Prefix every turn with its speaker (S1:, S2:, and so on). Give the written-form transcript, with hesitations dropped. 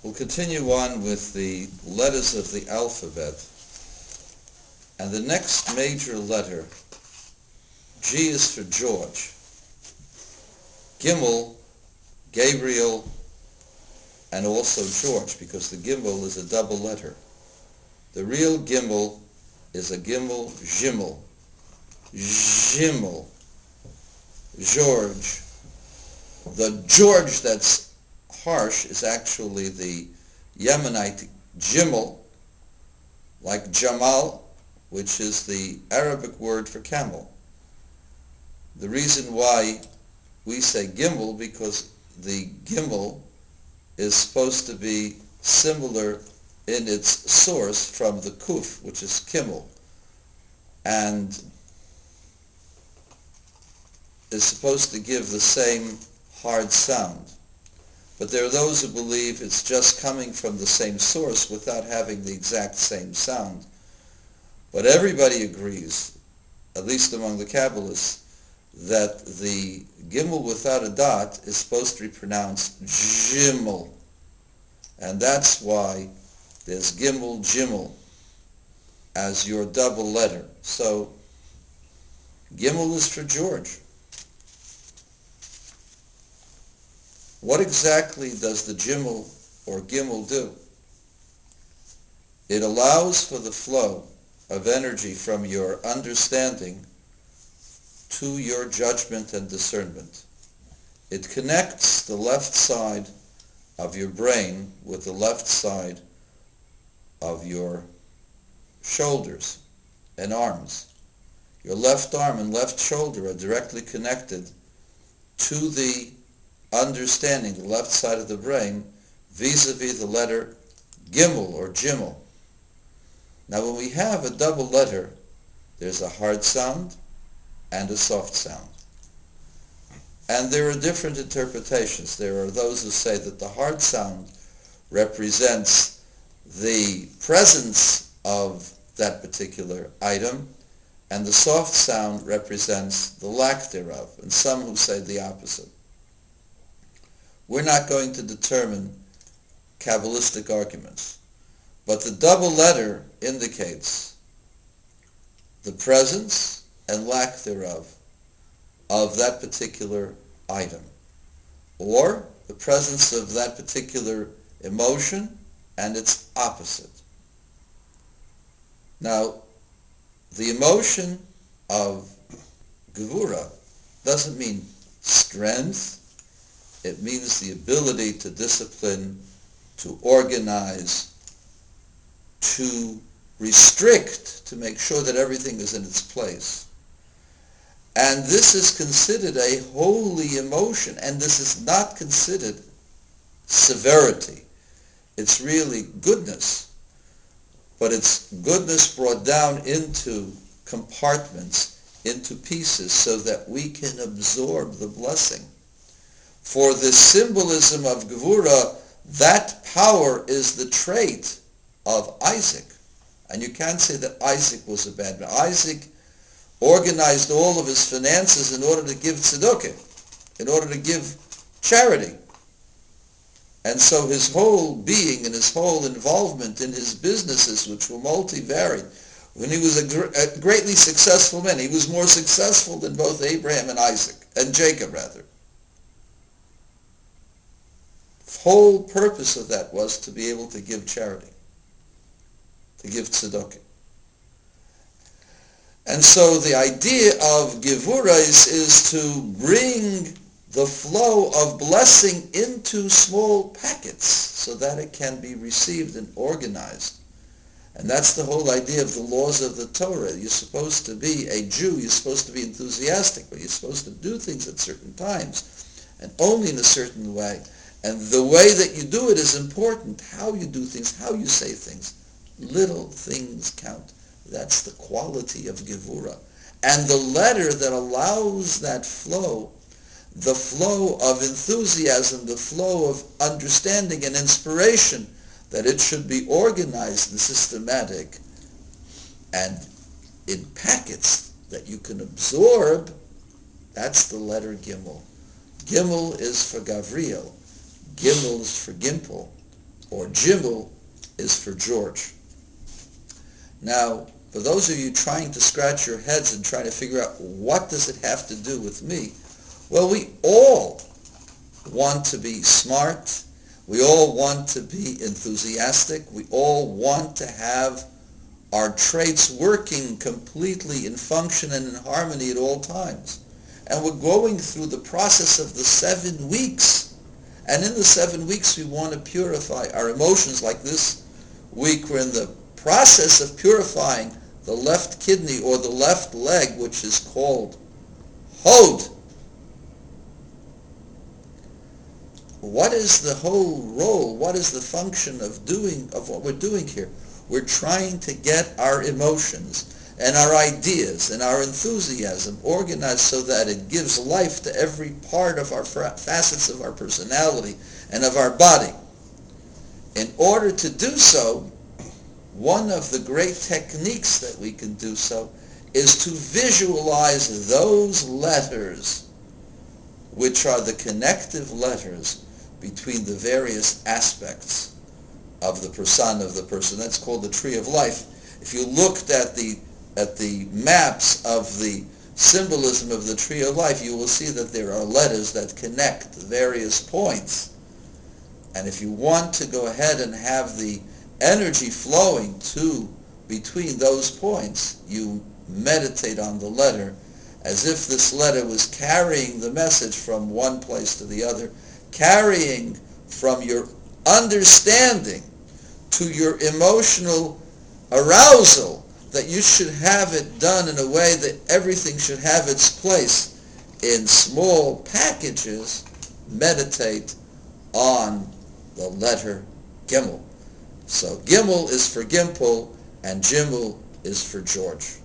S1: We'll continue on with the letters of the alphabet. And the next major letter, G, is for George. Gimel, Gabriel, and also George, because the Gimel is a double letter. The real Gimel is a Gimel Gimel. Gimel. George. The George that's harsh is actually the Yemenite Gimel, like Jamal, which is the Arabic word for camel. The reason why we say Gimel, because the Gimel is supposed to be similar in its source from the Kuf, which is Kimmel, and is supposed to give the same hard sound. But there are those who believe it's just coming from the same source without having the exact same sound. But everybody agrees, at least among the Kabbalists, that the Gimel without a dot is supposed to be pronounced Jimel. And that's why there's Gimel, Jimel as your double letter. So Gimel is for George. What exactly does the Jimel or Gimel do? It allows for the flow of energy from your understanding to your judgment and discernment. It connects the left side of your brain with the left side of your shoulders and arms. Your left arm and left shoulder are directly connected to the understanding, the left side of the brain, vis-a-vis the letter Gimel or Jimel. Now when we have a double letter, there's a hard sound and a soft sound. And there are different interpretations. There are those who say that the hard sound represents the presence of that particular item, and the soft sound represents the lack thereof, and some who say the opposite. We're not going to determine Kabbalistic arguments, but the double letter indicates the presence and lack thereof of that particular item, or the presence of that particular emotion and its opposite. Now, the emotion of Gevura doesn't mean strength. It means the ability to discipline, to organize, to restrict, to make sure that everything is in its place. And this is considered a holy emotion, and this is not considered severity. It's really goodness, but it's goodness brought down into compartments, into pieces, so that we can absorb the blessing. For the symbolism of Gevura, that power is the trait of Isaac. And you can't say that Isaac was a bad man. Isaac organized all of his finances in order to give tzedakah, in order to give charity. And so his whole being and his whole involvement in his businesses, which were multivaried, when he was a greatly successful man, he was more successful than both Abraham and Isaac, and Jacob rather. The whole purpose of that was to be able to give charity, to give tzedakah. And so the idea of Gevura is to bring the flow of blessing into small packets so that it can be received and organized. And that's the whole idea of the laws of the Torah. You're supposed to be a Jew, you're supposed to be enthusiastic, but you're supposed to do things at certain times and only in a certain way. And the way that you do it is important. How you do things, how you say things. Little things count. That's the quality of Gevura. And the letter that allows that flow, the flow of enthusiasm, the flow of understanding and inspiration, that it should be organized and systematic and in packets that you can absorb, that's the letter Gimel. Gimel is for Gavriel. Gimel is for Gimel. or Gimel is for George. Now, for those of you trying to scratch your heads and trying to figure out what does it have to do with me, well, we all want to be smart. We all want to be enthusiastic. We all want to have our traits working completely in function and in harmony at all times. And we're going through the process of the 7 weeks. And in the 7 weeks, we want to purify our emotions. Like this week, we're in the process of purifying the left kidney or the left leg, which is called Hod. What is the whole role? What is the function of what we're doing here? We're trying to get our emotions and our ideas and our enthusiasm organized so that it gives life to every part of our facets of our personality and of our body. In order to do so, one of the great techniques that we can do so is to visualize those letters which are the connective letters between the various aspects of the persona of the person. That's called the tree of life. If you looked at the maps of the symbolism of the tree of life, you will see that there are letters that connect the various points. And if you want to go ahead and have the energy flowing between those points, you meditate on the letter as if this letter was carrying the message from one place to the other, carrying from your understanding to your emotional arousal, that you should have it done in a way that everything should have its place in small packages. Meditate on the letter Gimel. So Gimel is for Gimple and Gimel is for George.